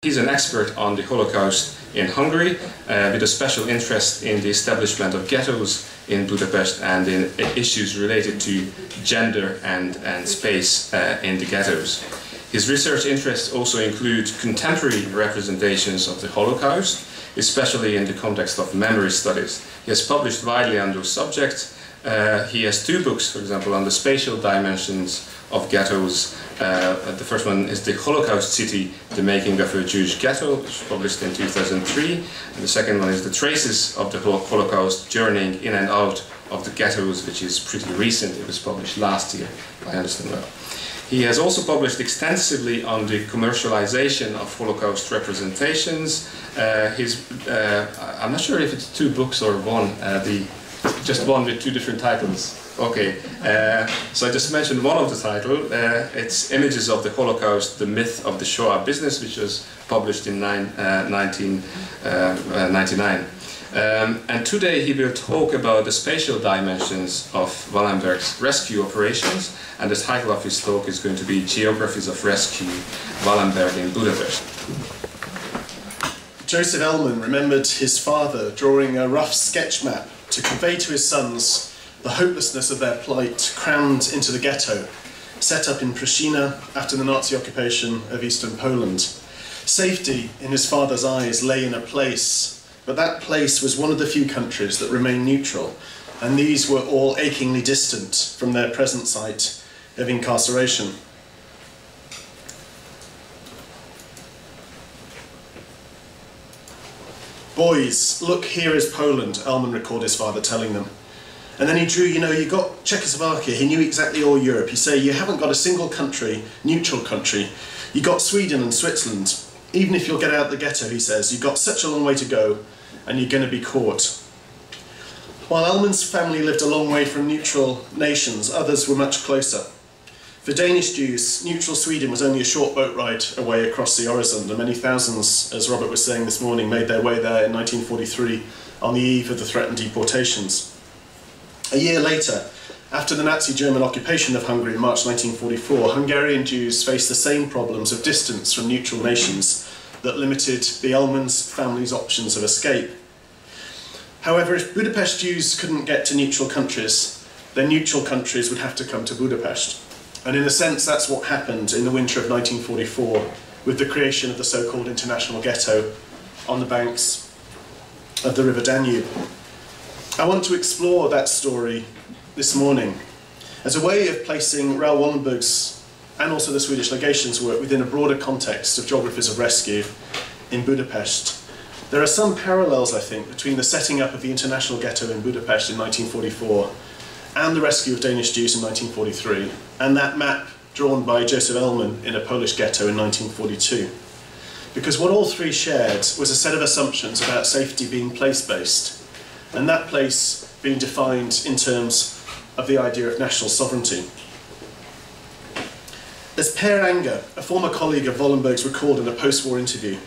He's an expert on the Holocaust in Hungary, with a special interest in the establishment of ghettos in Budapest and in issues related to gender and space in the ghettos. His research interests also include contemporary representations of the Holocaust, especially in the context of memory studies. He has published widely on those subjects. He has two books, for example, on the spatial dimensions of ghettos. The first one is The Holocaust City, The Making of a Jewish Ghetto, which was published in 2003. And the second one is The Traces of the Holocaust, Journeying in and Out of the Ghettos, which is pretty recent. It was published last year, if I understand well. He has also published extensively on the commercialization of Holocaust representations. I'm not sure if it's two books or one, just one with two different titles. Okay, so I just mentioned one of the titles. It's Images of the Holocaust, The Myth of the Shoah Business, which was published in 1999. And today he will talk about the spatial dimensions of Wallenberg's rescue operations, and the title of his talk is going to be Geographies of Rescue, Wallenberg in Budapest. Joseph Ellman remembered his father drawing a rough sketch map to convey to his sons the hopelessness of their plight, crammed into the ghetto, set up in Prusina after the Nazi occupation of eastern Poland. Safety, in his father's eyes, lay in a place, but that place was one of the few countries that remained neutral, and these were all achingly distant from their present site of incarceration. "Boys, look, here is Poland," Ellman recalled his father telling them. And then he drew, you got Czechoslovakia, he knew exactly all Europe. He said, you haven't got a single country, neutral country. You got Sweden and Switzerland. Even if you'll get out of the ghetto, he says, you've got such a long way to go, and you're going to be caught. While Ellman's family lived a long way from neutral nations, others were much closer. For Danish Jews, neutral Sweden was only a short boat ride away across the Öresund, and many thousands, as Robert was saying this morning, made their way there in 1943 on the eve of the threatened deportations. A year later, after the Nazi German occupation of Hungary in March 1944, Hungarian Jews faced the same problems of distance from neutral nations that limited the Ellman's family's options of escape. However, if Budapest Jews couldn't get to neutral countries, then neutral countries would have to come to Budapest. And in a sense, that's what happened in the winter of 1944 with the creation of the so-called international ghetto on the banks of the River Danube. I want to explore that story this morning as a way of placing Raoul Wallenberg's and also the Swedish legation's work within a broader context of Geographies of Rescue in Budapest. There are some parallels, I think, between the setting up of the international ghetto in Budapest in 1944 and the rescue of Danish Jews in 1943, and that map drawn by Joseph Ellman in a Polish ghetto in 1942. Because what all three shared was a set of assumptions about safety being place-based, and that place being defined in terms of the idea of national sovereignty. As Per Anger, a former colleague of Wallenberg's, recalled in a post-war interview,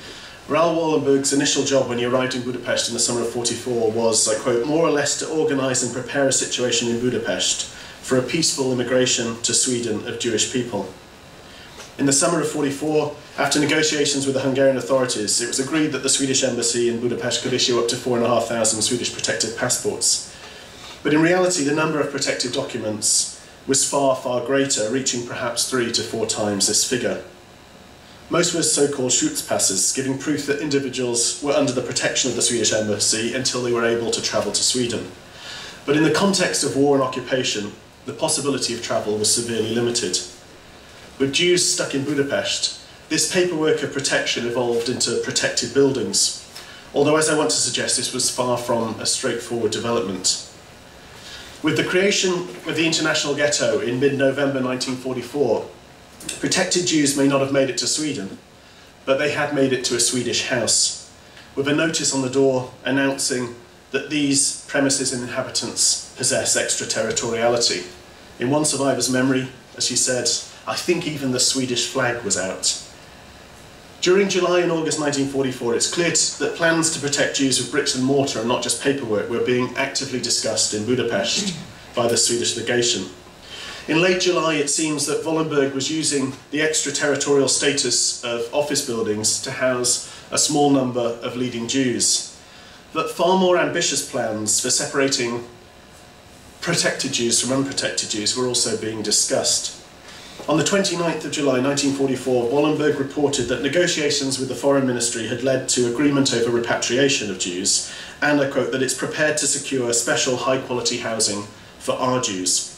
Raoul Wallenberg's initial job when he arrived in Budapest in the summer of '44 was, I quote, more or less to organise and prepare a situation in Budapest for a peaceful immigration to Sweden of Jewish people. In the summer of '44, after negotiations with the Hungarian authorities, it was agreed that the Swedish embassy in Budapest could issue up to 4,500 Swedish protected passports. But in reality, the number of protected documents was far, far greater, reaching perhaps 3 to 4 times this figure. Most were so-called Schutzpasses, giving proof that individuals were under the protection of the Swedish embassy until they were able to travel to Sweden. But in the context of war and occupation, the possibility of travel was severely limited. With Jews stuck in Budapest, this paperwork of protection evolved into protected buildings, although, as I want to suggest, this was far from a straightforward development. With the creation of the international ghetto in mid-November 1944, protected Jews may not have made it to Sweden, but they had made it to a Swedish house, with a notice on the door announcing that these premises and inhabitants possess extraterritoriality. In one survivor's memory, as she said, I think even the Swedish flag was out. During July and August 1944, it's clear that plans to protect Jews with bricks and mortar and not just paperwork were being actively discussed in Budapest by the Swedish legation. In late July, it seems that Wallenberg was using the extraterritorial status of office buildings to house a small number of leading Jews. But far more ambitious plans for separating protected Jews from unprotected Jews were also being discussed. On the 29th of July 1944, Wallenberg reported that negotiations with the Foreign Ministry had led to agreement over repatriation of Jews, and I quote, that it's prepared to secure special high-quality housing for our Jews.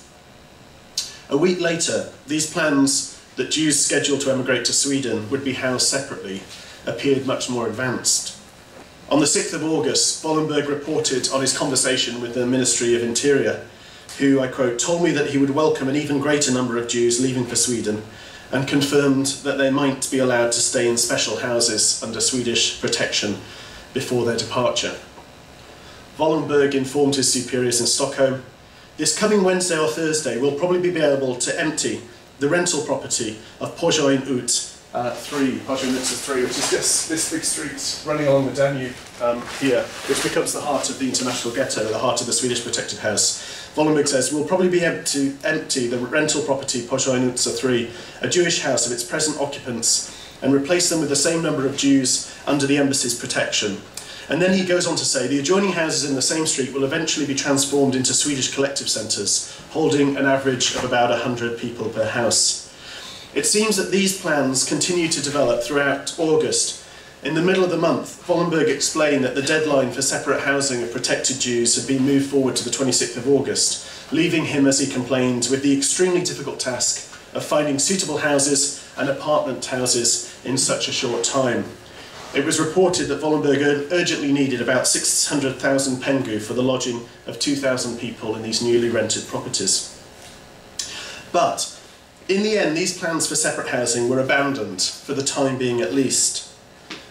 A week later, these plans that Jews scheduled to emigrate to Sweden would be housed separately appeared much more advanced. On the 6th of August, Wallenberg reported on his conversation with the Ministry of Interior, who, I quote, told me that he would welcome an even greater number of Jews leaving for Sweden, and confirmed that they might be allowed to stay in special houses under Swedish protection before their departure. Wallenberg informed his superiors in Stockholm, "This coming Wednesday or Thursday we'll probably be able to empty the rental property of Pozsony ut 3, Pozsony 3, which is just this big street running along the Danube here, which becomes the heart of the international ghetto, the heart of the Swedish protected house." Wallenberg says, "We'll probably be able to empty the rental property Pozsony ut 3, a Jewish house, of its present occupants, and replace them with the same number of Jews under the embassy's protection." And then he goes on to say, "The adjoining houses in the same street will eventually be transformed into Swedish collective centres, holding an average of about 100 people per house." It seems that these plans continued to develop throughout August. In the middle of the month, Wallenberg explained that the deadline for separate housing of protected Jews had been moved forward to the 26th of August, leaving him, as he complained, with the extremely difficult task of finding suitable houses and apartment houses in such a short time. It was reported that Wallenberg urgently needed about 600,000 pengu for the lodging of 2,000 people in these newly rented properties. But in the end, these plans for separate housing were abandoned, for the time being at least.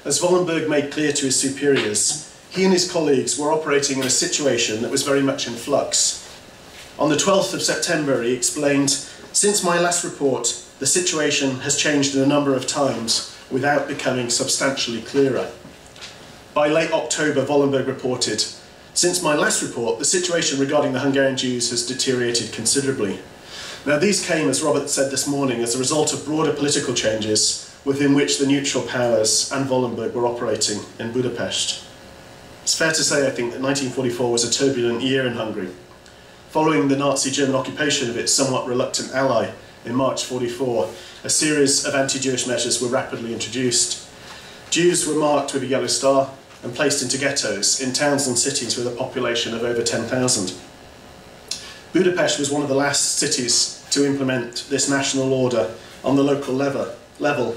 As Wallenberg made clear to his superiors, he and his colleagues were operating in a situation that was very much in flux. On the 12th of September, he explained, "Since my last report, the situation has changed in a number of times without becoming substantially clearer." By late October, Wallenberg reported, "Since my last report, the situation regarding the Hungarian Jews has deteriorated considerably." Now, these came, as Robert said this morning, as a result of broader political changes within which the neutral powers and Wallenberg were operating in Budapest. It's fair to say, I think, that 1944 was a turbulent year in Hungary. Following the Nazi German occupation of its somewhat reluctant ally in March 1944, a series of anti-Jewish measures were rapidly introduced. Jews were marked with a yellow star and placed into ghettos in towns and cities with a population of over 10,000. Budapest was one of the last cities to implement this national order on the local level.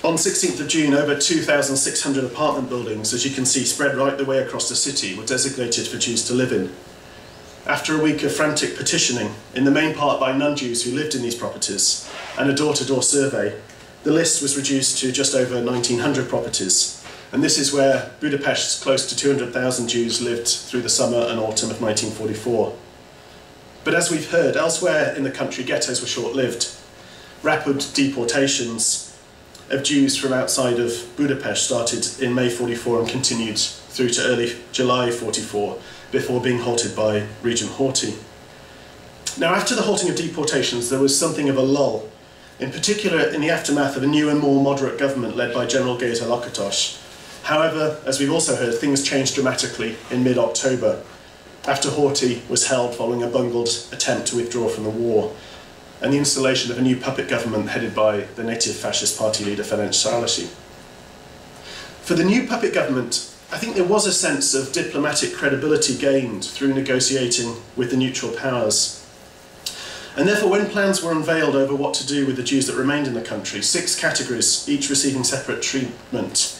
On 16th of June, over 2,600 apartment buildings, as you can see, spread right the way across the city, were designated for Jews to live in. After a week of frantic petitioning, in the main part by non-Jews who lived in these properties, and a door-to-door survey, the list was reduced to just over 1,900 properties. And this is where Budapest's close to 200,000 Jews lived through the summer and autumn of 1944. But as we've heard, elsewhere in the country, ghettos were short-lived. Rapid deportations of Jews from outside of Budapest started in May 1944 and continued through to early July 1944, before being halted by Regent Horthy. Now, after the halting of deportations, there was something of a lull, in particular in the aftermath of a new and more moderate government led by General Georgos. However, as we've also heard, things changed dramatically in mid-October, after Horthy was held following a bungled attempt to withdraw from the war, and the installation of a new puppet government headed by the native fascist party leader Ferenc Szálasi. For the new puppet government, I think there was a sense of diplomatic credibility gained through negotiating with the neutral powers. And therefore, when plans were unveiled over what to do with the Jews that remained in the country, 6 categories, each receiving separate treatment,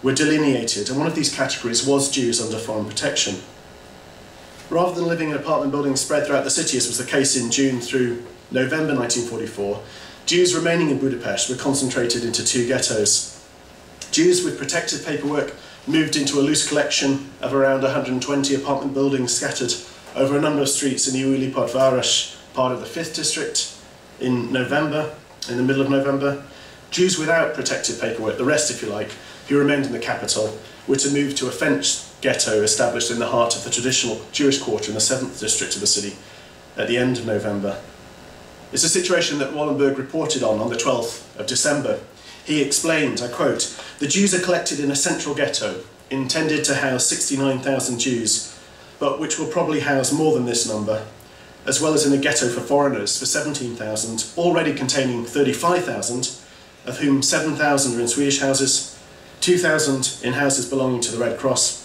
were delineated, and one of these categories was Jews under foreign protection. Rather than living in apartment buildings spread throughout the city, as was the case in June through November 1944, Jews remaining in Budapest were concentrated into 2 ghettos. Jews with protected paperwork moved into a loose collection of around 120 apartment buildings scattered over a number of streets in the Újlipótváros, part of the 5th district, in the middle of November. Jews without protected paperwork, the rest if you like, who remained in the capital, were to move to a fenced ghetto established in the heart of the traditional Jewish quarter in the 7th district of the city at the end of November. It's a situation that Wallenberg reported on the 12th of December. He explained, I quote, "The Jews are collected in a central ghetto, intended to house 69,000 Jews, but which will probably house more than this number, as well as in a ghetto for foreigners for 17,000, already containing 35,000, of whom 7,000 are in Swedish houses, 2,000 in houses belonging to the Red Cross,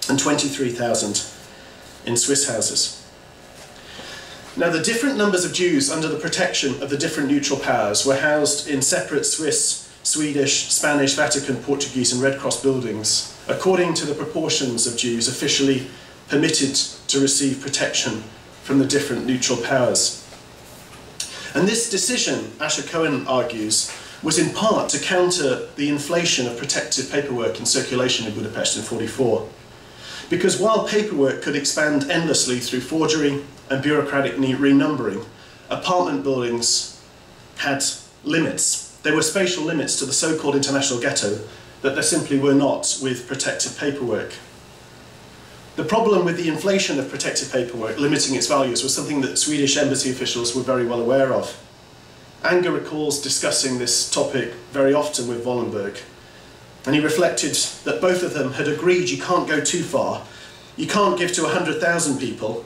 and 23,000 in Swiss houses." Now, the different numbers of Jews under the protection of the different neutral powers were housed in separate Swiss, Swedish, Spanish, Vatican, Portuguese and Red Cross buildings, according to the proportions of Jews officially permitted to receive protection from the different neutral powers. And this decision, Asher Cohen argues, was in part to counter the inflation of protected paperwork in circulation in Budapest in 1944. Because while paperwork could expand endlessly through forgery and bureaucratic renumbering, apartment buildings had limits. There were spatial limits to the so-called international ghetto that there simply were not with protected paperwork. The problem with the inflation of protected paperwork limiting its values was something that Swedish embassy officials were very well aware of. Anger recalls discussing this topic very often with Wallenberg, and he reflected that both of them had agreed you can't go too far, you can't give to 100,000 people,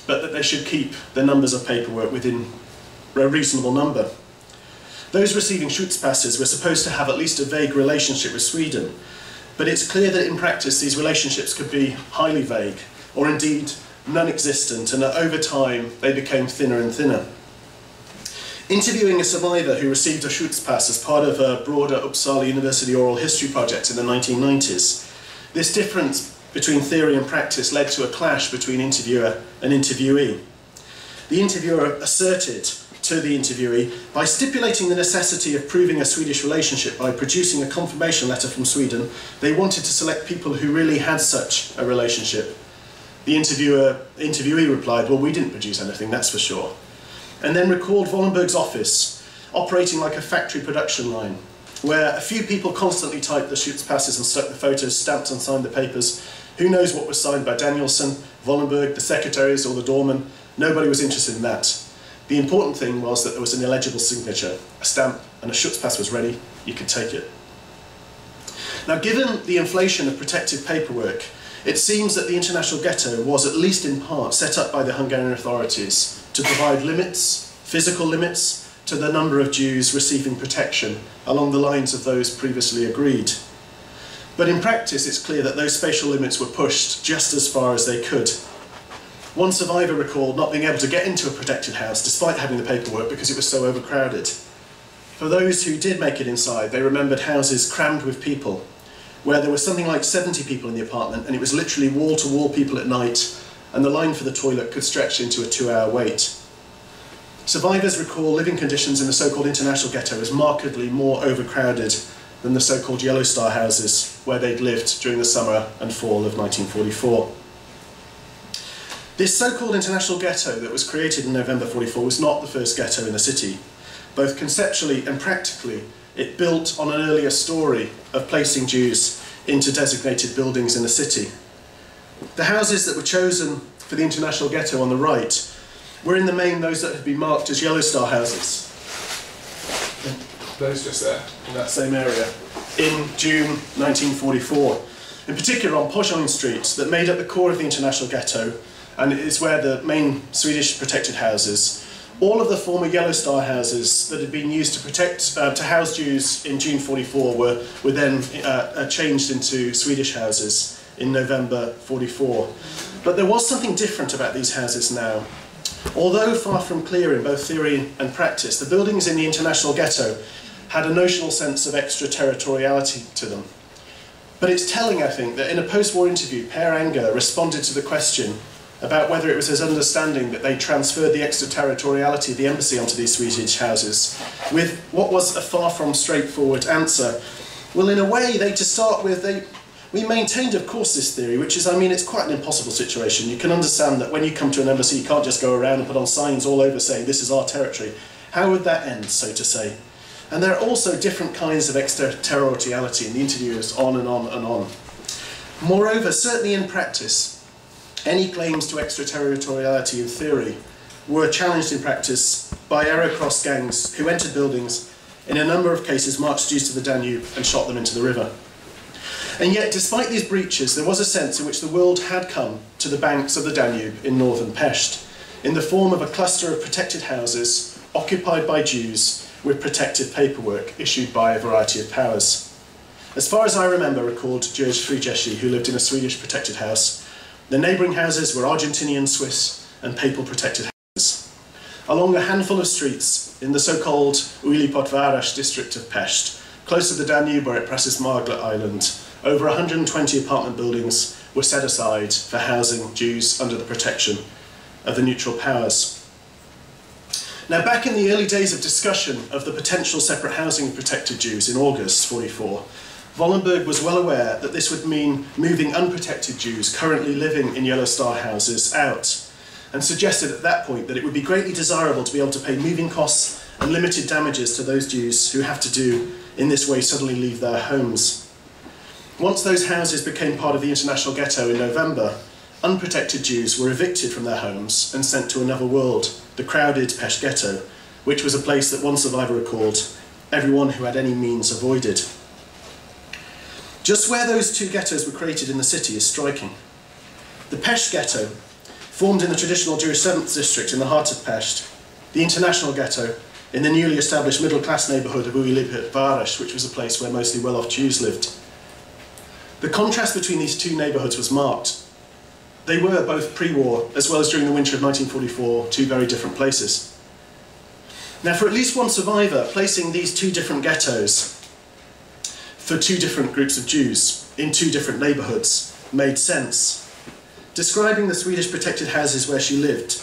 but that they should keep the numbers of paperwork within a reasonable number. Those receiving Schutzpasses were supposed to have at least a vague relationship with Sweden, but it's clear that in practice these relationships could be highly vague, or indeed non-existent, and that over time they became thinner and thinner. Interviewing a survivor who received a Schutzpass as part of a broader Uppsala University oral history project in the 1990s, this difference between theory and practice led to a clash between interviewer and interviewee. The interviewer asserted to the interviewee, by stipulating the necessity of proving a Swedish relationship by producing a confirmation letter from Sweden, they wanted to select people who really had such a relationship. The interviewee replied, "Well, we didn't produce anything, that's for sure." And then recalled Wallenberg's office operating like a factory production line, where a few people constantly typed the Schutzpasses and stuck the photos, stamped and signed the papers. Who knows what was signed by Danielson, Wallenberg, the secretaries or the doorman? Nobody was interested in that. The important thing was that there was an illegible signature, a stamp, and a Schutzpass was ready, you could take it. Now, given the inflation of protected paperwork, it seems that the international ghetto was, at least in part, set up by the Hungarian authorities to provide limits, physical limits, to the number of Jews receiving protection along the lines of those previously agreed. But in practice, it's clear that those spatial limits were pushed just as far as they could. One survivor recalled not being able to get into a protected house despite having the paperwork because it was so overcrowded. For those who did make it inside, they remembered houses crammed with people, where there was something like 70 people in the apartment and it was literally wall-to-wall people at night, and the line for the toilet could stretch into a 2-hour wait. Survivors recall living conditions in the so-called international ghetto as markedly more overcrowded than the so-called Yellow Star houses where they'd lived during the summer and fall of 1944. This so-called international ghetto that was created in November 1944 was not the first ghetto in the city. Both conceptually and practically, it built on an earlier story of placing Jews into designated buildings in the city. The houses that were chosen for the international ghetto on the right were in the main those that had been marked as Yellow Star houses. Those just there, in that same area, in June 1944. In particular on Pozsony Street, that made up the core of the international ghetto, and it is where the main Swedish protected houses, all of the former Yellow Star houses that had been used to house Jews in June 1944 were then changed into Swedish houses in November 1944. But there was something different about these houses now. Although far from clear in both theory and practice, the buildings in the international ghetto had a notional sense of extraterritoriality to them. But it's telling, I think, that in a post-war interview, Per Anger responded to the question about whether it was his understanding that they transferred the extraterritoriality of the embassy onto these Swedish houses, with what was a far from straightforward answer. Well, in a way, to start with, we maintained, of course, this theory, which is, I mean, it's quite an impossible situation. You can understand that when you come to an embassy, you can't just go around and put on signs all over saying, this is our territory. How would that end, so to say? And there are also different kinds of extraterritoriality, and the interview is on and on and on. Moreover, certainly in practice, any claims to extraterritoriality in theory were challenged in practice by arrow-cross gangs who entered buildings, in a number of cases marched Jews to the Danube and shot them into the river. And yet, despite these breaches, there was a sense in which the world had come to the banks of the Danube in northern Pest, in the form of a cluster of protected houses occupied by Jews with protective paperwork issued by a variety of powers. As far as I remember, recalled George Friedjeshi, who lived in a Swedish protected house, the neighbouring houses were Argentinian, Swiss and papal protected houses. Along a handful of streets in the so-called Újlipótváros district of Pest, close to the Danube where it presses Margla Island, over 120 apartment buildings were set aside for housing Jews under the protection of the neutral powers. Now, back in the early days of discussion of the potential separate housing of protected Jews in August 44, Wallenberg was well aware that this would mean moving unprotected Jews currently living in Yellow Star houses out, and suggested at that point that it would be greatly desirable to be able to pay moving costs and limited damages to those Jews who have to do in this way suddenly leave their homes. Once those houses became part of the international ghetto in November, unprotected Jews were evicted from their homes and sent to another world, the crowded Pest ghetto, which was a place that one survivor recalled everyone who had any means avoided. Just where those two ghettos were created in the city is striking. The Pest ghetto, formed in the traditional Jewish 7th district in the heart of Pest, the international ghetto in the newly established middle-class neighbourhood of Újlipótváros, which was a place where mostly well-off Jews lived. The contrast between these two neighbourhoods was marked. They were, both pre-war as well as during the winter of 1944, two very different places. Now, for at least one survivor, placing these two different ghettos for two different groups of Jews in two different neighbourhoods made sense. Describing the Swedish protected houses where she lived,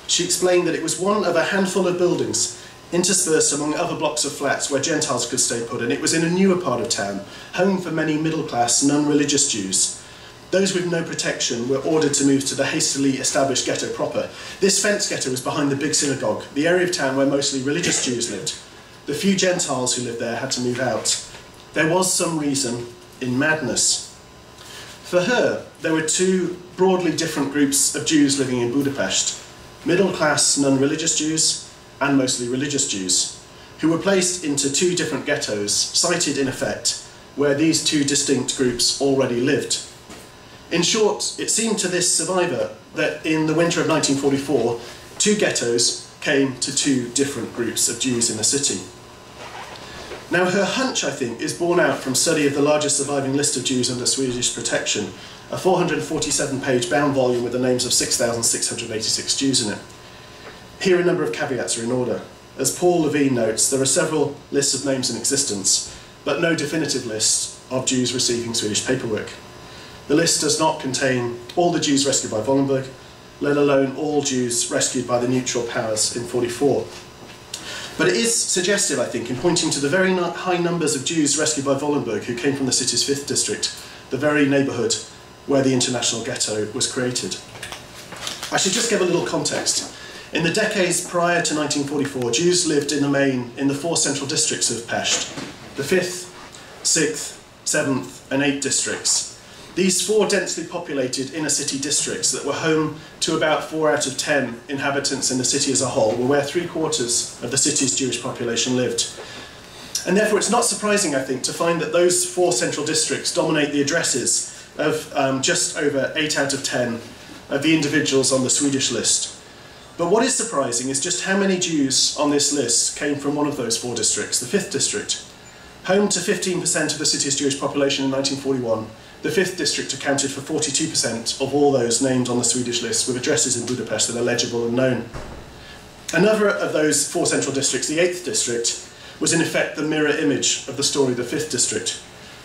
she explained that it was one of a handful of buildings interspersed among other blocks of flats where Gentiles could stay put, and it was in a newer part of town, home for many middle-class, non-religious Jews. Those with no protection were ordered to move to the hastily established ghetto proper. This fenced ghetto was behind the big synagogue, the area of town where mostly religious Jews lived. The few Gentiles who lived there had to move out. There was some reason in madness. For her, there were two broadly different groups of Jews living in Budapest: middle-class, non-religious Jews and mostly religious Jews, who were placed into two different ghettos, sited in effect, where these two distinct groups already lived. In short, it seemed to this survivor that in the winter of 1944, two ghettos came to two different groups of Jews in the city. Now, her hunch, I think, is borne out from study of the largest surviving list of Jews under Swedish protection, a 447-page bound volume with the names of 6,686 Jews in it. Here a number of caveats are in order. As Paul Levine notes, there are several lists of names in existence, but no definitive list of Jews receiving Swedish paperwork. The list does not contain all the Jews rescued by Wallenberg, let alone all Jews rescued by the neutral powers in 1944. But it is suggestive, I think, in pointing to the very high numbers of Jews rescued by Wallenberg who came from the city's 5th district, the very neighbourhood where the international ghetto was created. I should just give a little context. In the decades prior to 1944, Jews lived in the main in the 4 central districts of Pest, the 5th, 6th, 7th and 8th districts. These 4 densely populated inner city districts that were home to about 4 out of 10 inhabitants in the city as a whole were where 3/4 of the city's Jewish population lived. And therefore it's not surprising, I think, to find that those 4 central districts dominate the addresses of just over 8 out of 10 of the individuals on the Swedish list. But what is surprising is just how many Jews on this list came from one of those 4 districts, the 5th district. Home to 15% of the city's Jewish population in 1941, the 5th district accounted for 42% of all those named on the Swedish list with addresses in Budapest that are legible and known. Another of those 4 central districts, the 8th district, was in effect the mirror image of the story of the 5th district.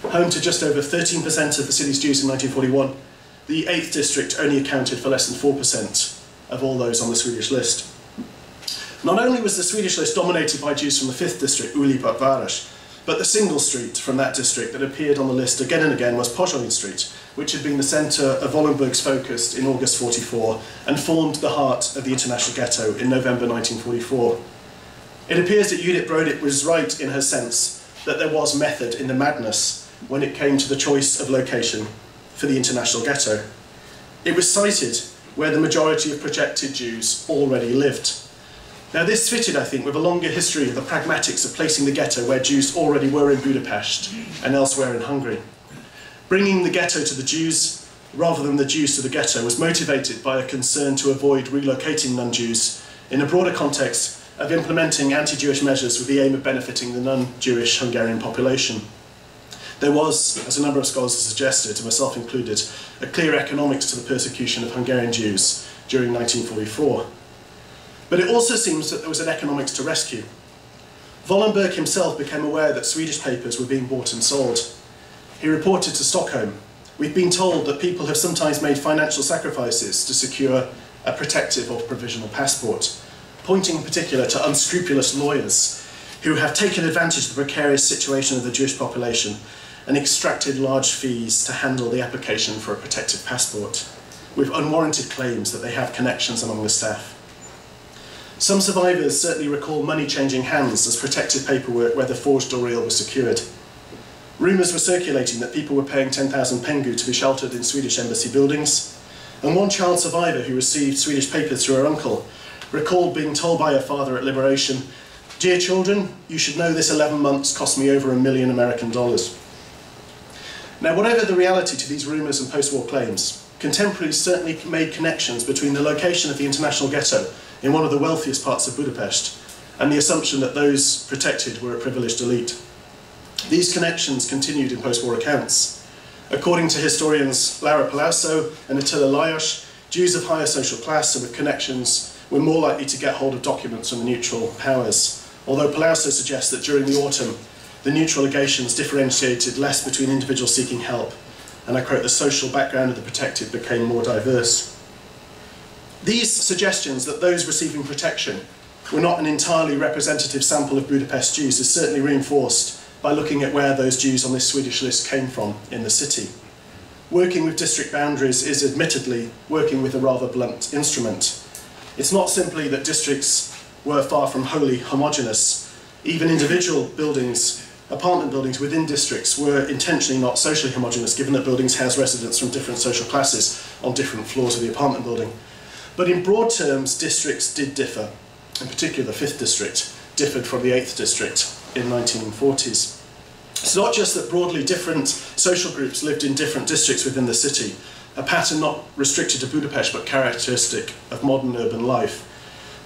Home to just over 13% of the city's Jews in 1941, the 8th district only accounted for less than 4% of all those on the Swedish list. Not only was the Swedish list dominated by Jews from the 5th district, Újlipótváros, but the single street from that district that appeared on the list again and again was Pozsony Street, which had been the centre of Wallenberg's focus in August 1944 and formed the heart of the international ghetto in November 1944. It appears that Judith Brodit was right in her sense that there was method in the madness when it came to the choice of location for the international ghetto. It was sited where the majority of projected Jews already lived. Now this fitted, I think, with a longer history of the pragmatics of placing the ghetto where Jews already were in Budapest and elsewhere in Hungary. Bringing the ghetto to the Jews, rather than the Jews to the ghetto, was motivated by a concern to avoid relocating non-Jews in a broader context of implementing anti-Jewish measures with the aim of benefiting the non-Jewish Hungarian population. There was, as a number of scholars have suggested, and myself included, a clear economics to the persecution of Hungarian Jews during 1944. But it also seems that there was an economics to rescue. Wallenberg himself became aware that Swedish papers were being bought and sold. He reported to Stockholm, "We've been told that people have sometimes made financial sacrifices to secure a protective or provisional passport," pointing in particular to unscrupulous lawyers who have taken advantage of the precarious situation of the Jewish population and extracted large fees to handle the application for a protective passport, with unwarranted claims that they have connections among the staff. Some survivors certainly recall money changing hands as protective paperwork, whether forged or real, was secured. Rumours were circulating that people were paying 10,000 pengu to be sheltered in Swedish embassy buildings, and one child survivor who received Swedish papers through her uncle recalled being told by her father at liberation, "Dear children, you should know this 11 months cost me over $1 million American dollars." Now, whatever the reality to these rumours and post-war claims, contemporaries certainly made connections between the location of the international ghetto in one of the wealthiest parts of Budapest and the assumption that those protected were a privileged elite. These connections continued in post-war accounts. According to historians Laura Palauso and Attila Lajos, Jews of higher social class and with connections were more likely to get hold of documents from the neutral powers, although Palauso suggests that during the autumn, the neutral legations differentiated less between individuals seeking help, and I quote, "the social background of the protected became more diverse." These suggestions that those receiving protection were not an entirely representative sample of Budapest Jews is certainly reinforced by looking at where those Jews on this Swedish list came from in the city. Working with district boundaries is admittedly working with a rather blunt instrument. It's not simply that districts were far from wholly homogeneous. Even individual buildings, apartment buildings within districts, were intentionally not socially homogeneous, given that buildings house residents from different social classes on different floors of the apartment building. But in broad terms, districts did differ. In particular, the 5th district differed from the 8th district in 1940s. It's not just that broadly different social groups lived in different districts within the city, a pattern not restricted to Budapest but characteristic of modern urban life,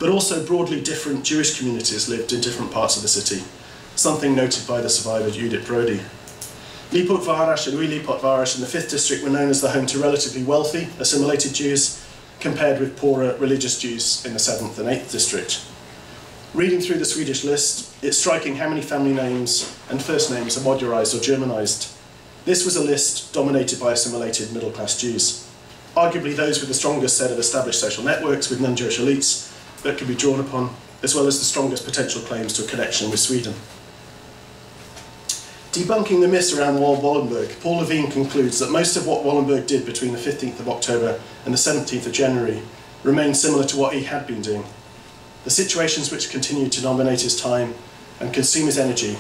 but also broadly different Jewish communities lived in different parts of the city, something noted by the survivor Judith Brody. Lipótváros and Új Lipótváros in the 5th district were known as the home to relatively wealthy, assimilated Jews, compared with poorer religious Jews in the 7th and 8th district. Reading through the Swedish list, it's striking how many family names and first names are modularised or Germanised. This was a list dominated by assimilated middle-class Jews, arguably those with the strongest set of established social networks with non-Jewish elites that could be drawn upon, as well as the strongest potential claims to a connection with Sweden. Debunking the myths around Raoul Wallenberg, Paul Levine concludes that most of what Wallenberg did between the 15th of October and the 17th of January remained similar to what he had been doing. The situations which continued to dominate his time and consume his energy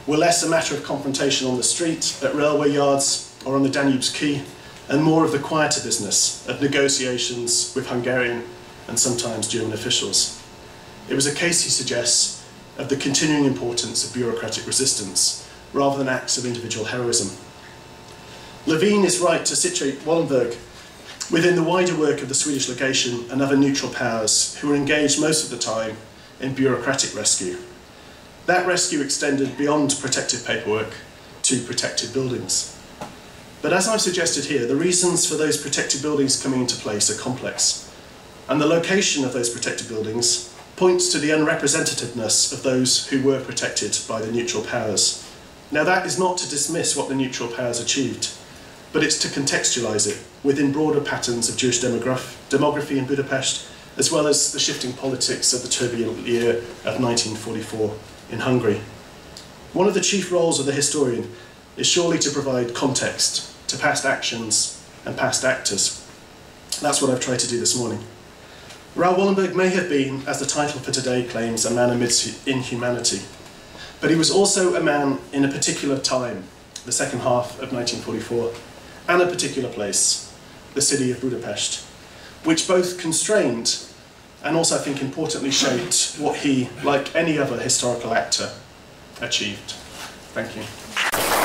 were less a matter of confrontation on the street, at railway yards, or on the Danube's quay, and more of the quieter business of negotiations with Hungarian and sometimes German officials. It was a case, he suggests, of the continuing importance of bureaucratic resistance, rather than acts of individual heroism. Levine is right to situate Wallenberg within the wider work of the Swedish legation and other neutral powers who were engaged most of the time in bureaucratic rescue. That rescue extended beyond protective paperwork to protected buildings. But as I've suggested here, the reasons for those protected buildings coming into place are complex, and the location of those protected buildings points to the unrepresentativeness of those who were protected by the neutral powers. Now, that is not to dismiss what the neutral powers achieved, but it's to contextualise it within broader patterns of Jewish demography in Budapest, as well as the shifting politics of the turbulent year of 1944 in Hungary. One of the chief roles of the historian is surely to provide context to past actions and past actors. That's what I've tried to do this morning. Raoul Wallenberg may have been, as the title for today claims, a man amidst inhumanity, but he was also a man in a particular time, the second half of 1944, and a particular place, the city of Budapest, which both constrained and also I think importantly shaped what he, like any other historical actor, achieved. Thank you.